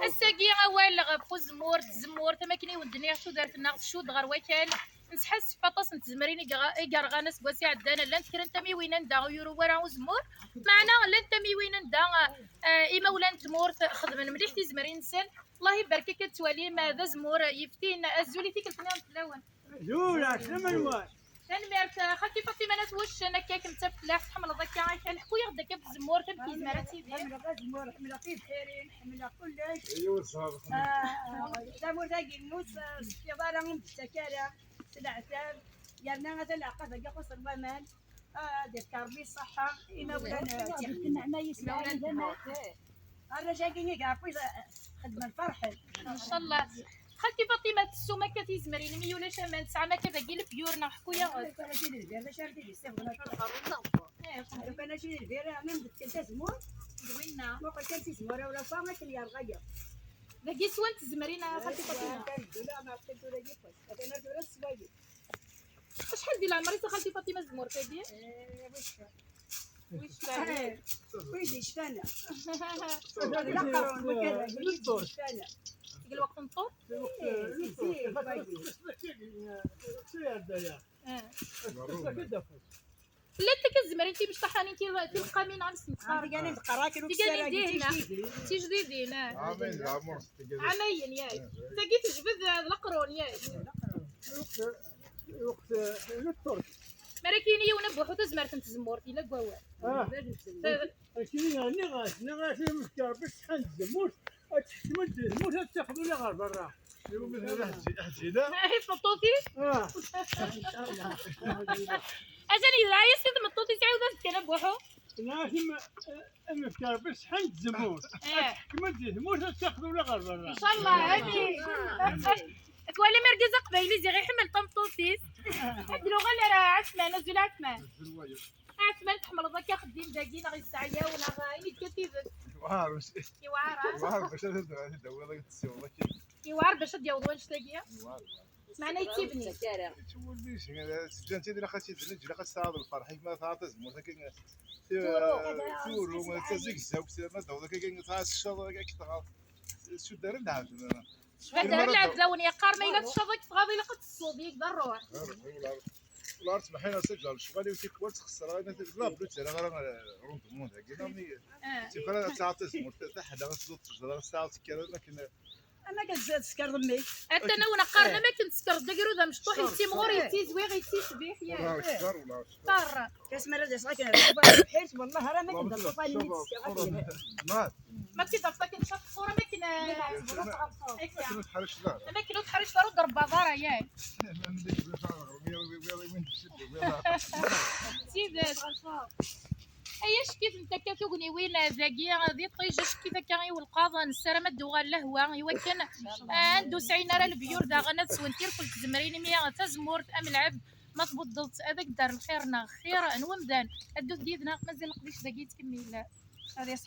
الساقي اوال غفو زمور تماكني ودنيا شو دارت الناس شو دغر وكال نسحس فطاس نتزمرين يقرغانس بواسي عدانا لان كرن تمي وين ندا يورو ورا زمور معنا لان تمي وين ندا اما ولان تمور خدمن مليح تزمرين نسال الله يبارك كتوالي ما زمور يفتين الزولي فيك الفنان تلاون زولا شنو الواش تنمرت خالتي فاطمه انا توش انا كاك انت فلاح تحمل ضكا كنحكو ياخدك في الزمور تمكي زمرتي ديال حمل الزمور حمل في بحيرين حمل كلش ايوا صافي زمور داقي النوس كبارا من السكارة سلعتان يالنا غدا العقا باقي قصر المان دير كاربي الصحة إما ولا تيخدم ما يسمع الرجال كاين يقعفوا خدمة الفرح ان شاء الله خالتي فاطمه السومه كتيزمرين مي ولا شامان تسعه ما كباقي البيور نحكو يا غد انا شي البير باش عرفتي السيف ولا انا شي البير انا مدت كنت زمور زوينه ما قلت كنت زمور ولا فما كل يا رغيا باقي سوان تزمرين خالتي فاطمه لا ما كنت ولا جيت انا دور السوايع شحال ديال العمر خالتي فاطمه الزمور كدير ويش فاهم ويدي شفانا لا قرون وكذا ويدي شفانا ديك الوقت نطور لا انت كتزمرين انت باش طحانين انت تلقامين عن سنتخار انا نتقراكل ديالنا انت جديدين عامين العمر عامين ياك تاقي تجبد القرون ياك وقت الترك مراكيني ونبوحو تزمرت انت زمورتي لا قواوال شنو نغاش المشكل باش شحال الزموت تحتمل الزموت تاخذوا لها غير برا ايوا مثلا حجينا هي فطوطي اجاني لا يسد مطوطي تعاود كان بوحو لازم المشكل باش شحال الزموت تحتمل الزموت تاخذوا لها غير برا ان شاء الله هادي ولا مركزه قبايلي زي غير حمل طمطوطيس حدلو غير راه عثمان نزل عثمان عثمان تحمل ضكا خدين داكين غير السعيه ولا غايني كتيبك وعار باش يوعر باش تدور لك السيوله يوعر باش ديوضوا نشتاقيه معنا يتيبني تشوف بيش سجنتي ديال خاصي تجي لا خاص تعاود الفرح ما تعطي زموت كاين تورو ما تزيك الزوج ما داو كاين تاع الشر كاع شو دار العب شفت دار العب زاوني قار ما الا تشرك تغاضي لا قد يك دار الروح ولا تسمح لنا سجل الشغالي وتيكوال تخسر انا لا بلوت انا غير روند مون هكا مي تيفرا تعطي زموت حدا غتزوط تجرا ساعه كذا لكن انا كنت سكر ضمي حتى انا ونقارنا ما كنتسكر داكرو ذا مشطوح يتي مغور يتي زويغ يتي شبيح يا طار كاسمه راه ساكن حيت والله راه ما كنت طفاني ما كنت كنشوف صوره ما كنا ما تحرش لا ما كنا تحرش دارو ضرب بازار ياك سيدات اياش كيف انت كتغني وين ذاكي غادي طيجه كيف كاغي والقاضه نسرا ما دوغا لهوا ايوا كان عنده سعينا راه البيور دا غنا تسونتير كل تزمرين ميا تزمورت املعب ما تبدلت هذاك دار الخير خير انومدان الدوز ديالنا مازال قديش داكي تكمل هذه